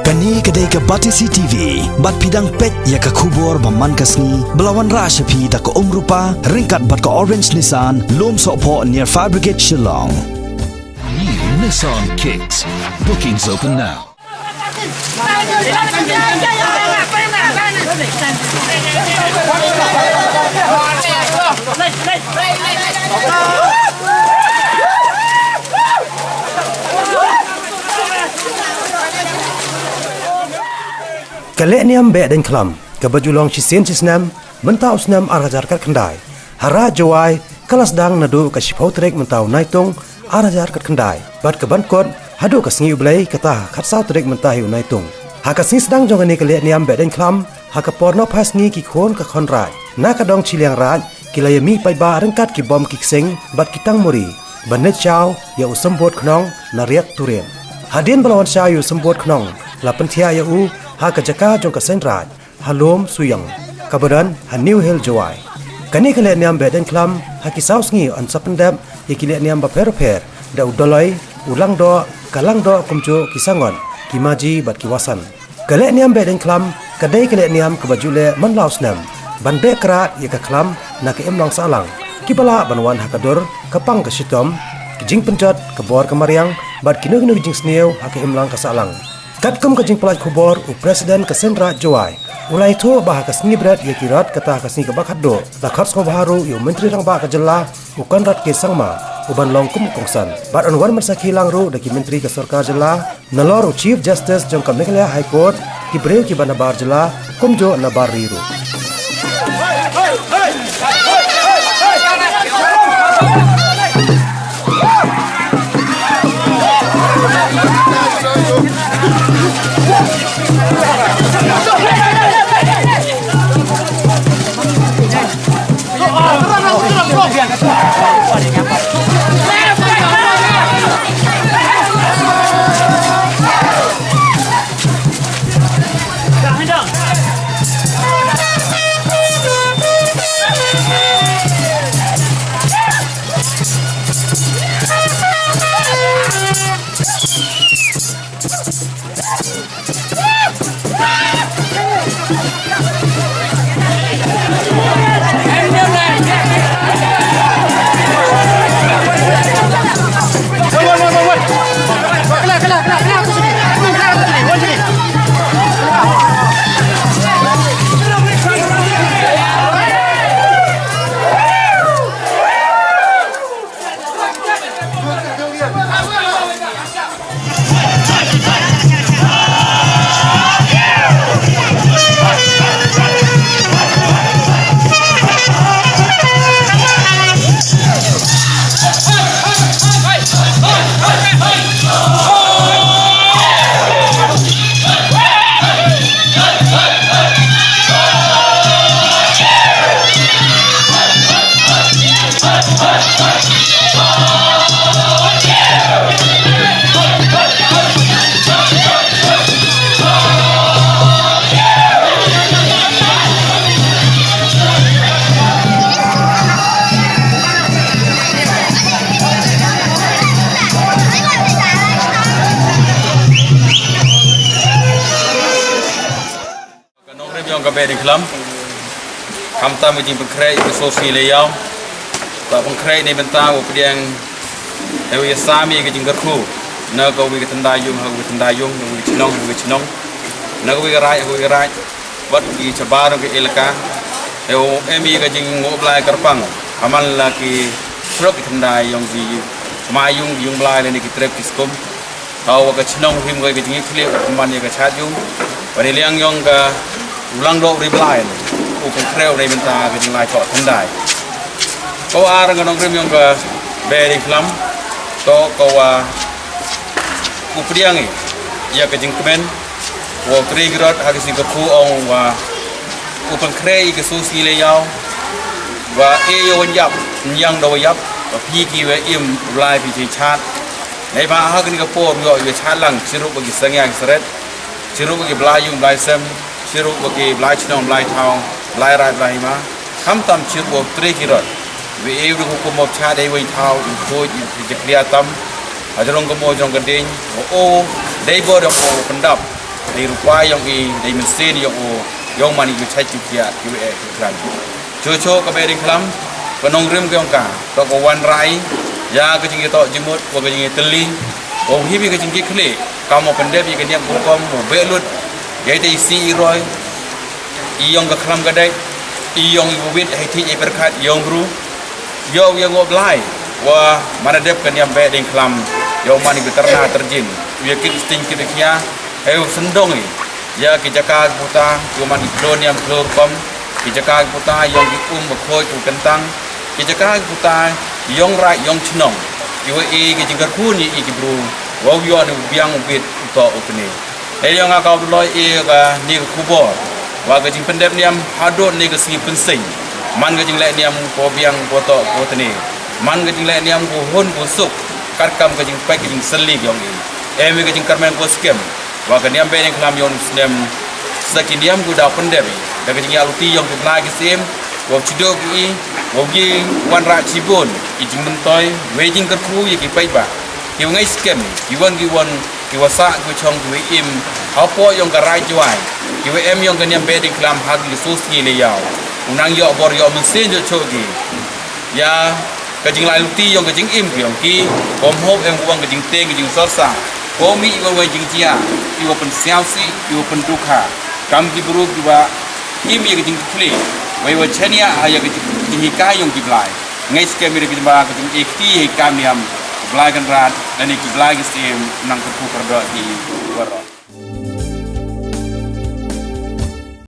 Kani kedai ke Batisi TV, bat pidang pet ya ke kubur baman kasni, belawan rasa pi da ke rupa, ringkat bat ke Orange Nissan, lom sokpo near Fire Brigade Shillong. New Nissan Kicks. Bookings open now. Kaleniam be dan kelam, kebajulong cisen cisnam, mentau senam arajar kat kendai. Hara jawai, kelas dang nadu ke sipau trek mentau naitung, arajar kat kendai. Bat keban kot, hadu ke sengi ublai kata katsau trek mentahi naitung. Haka sing sedang jongani kaleniam be dan kelam, haka porno pas ngi ki khon ke khonrai. Nak kadong ciliang raj, kilayami pai ba rengkat ki bom ki sing, bat kitang muri. Banet chau, ya usembot knong, nariat turien. Hadin belawan chau yu sembot knong, lapan tia ya u, haka jaka jong ka senraj halom suyang kabaran ha new hill jawai kani kale niam beden klam haki saus ngi an sapendam ikile niam ba per da udolai ulang do kalang do kumjo kisangon kimaji bat kiwasan kale niam beden klam kadai kale niam kebajule manlaus nam bande krat ya ka klam na ke emlang salang kibala banwan hakadur kapang ka sitom kijing penjat kebor kemariang bat kinu kijing sneu haka emlang ka salang Katkum kajing pelat kubor u Presiden Kesenra Jawai. Ulai tu bahak kesni berat ia kirat kata kesni kebakat do. Lakat semua baharu ia Menteri Rang Bah Kejela ukan rat ke sangma uban longkum kongsan. Bat anwan mersaki langru daki Menteri Kesorkar Jela nalor u Chief Justice jong Meghalaya High Court ki breu ki banabar Jela kumjo nabar riru. Di kelam, kamta mungkin pengkrai ke sosial layau, tak pengkrai ni bentang updiang hewi sami ke jinggerku, nak kau bagi tendayung, bagi cenong, nak bagi rai, buat di cabaran ke elaka, hewi emi ke jing ngoblai kerpang, amal lagi truk tendayung di mayung belai ni kita trip kiskom, tahu ke cenong him ke jing ikhlip, keman ke cajung, pada liang yang ke ulang do reply upang kreu nei benta ke lai thọ thandai ko ar ngon krim yong ke beri film to ko wa upriang ya ke jingkmen wo triggerat hagisi ke khu ong wa upang krei ke susi le yao wa e yo yap nyang do yap wa pi ki we im lai pi chi chat nei ba ha ke po yo ye chat lang siru bagi sangya seret siru bagi blayung blai sem siru bagi belai cenong belai thau belai rai belai ma kam tam siru bo tre kirot we e ru ko mo cha dei wei thau in ko je clear tam ajarong ko mo jong gading o dei bo do ko pendap dari rupa yang dari mesin yang mani you cai cukia you kelam cucu kabeh kelam penong rim ke angka tok wan rai ya ke jing tok jemut ko ke jing teli ko hibi ke jing kle kamu pendep ke dia kom belut ya te isi roi iong ke kelam gadai iong ibu wit hai ti berkat iong bru yo yang ngoblai wa mana dep kan yang be ding kelam yo mani terna terjin ya kit sting kidkia eu sendong ya kijaka puta yo mani drone yang klor kom kijaka puta yang dium bekhoi tu kentang kijaka puta yang rai yang chnong yo ke jingkar ku ni bru wa yo anu biang bit to opene yang akau loi ka ni kubor wa ke jing pendep niam hadot ni ke si pensing man ke jing lai niam ko biang ko to ko tene man ke jing lai niam ko hon ko suk kat kam ke jing pai ke jing seli yong ke jing karmen ko skem wa ke niam be ni kelam yon snem sakiniam ku da pendep da ke jing aluti yong ke lai ke sim wa chido ki wa gi wan ra chibon i jing mentoi we jing ke kru ye ki pai ba ki ngai skem ki wan ki wasa ku chong ku im hapo yong ka rai juai ki we em yong ke niam be di kelam hag li sus ni le yao unang yo bor yo mesin jo chogi ya ke jing lai luti yong ke jing im yong ki kom hop em ku wang ke jing teng ke jing sosa ko mi wo we jing jia ki wo pen siao si ki wo pen dukha kam ki buru ki wa im ye ke jing kli we wo chania ha ye ke jing ka yong ki blai ngai skem mi ke jing ba ke jing ekti he kam niam blai kan rat dan iki blai ke sim nang ku perdo di waro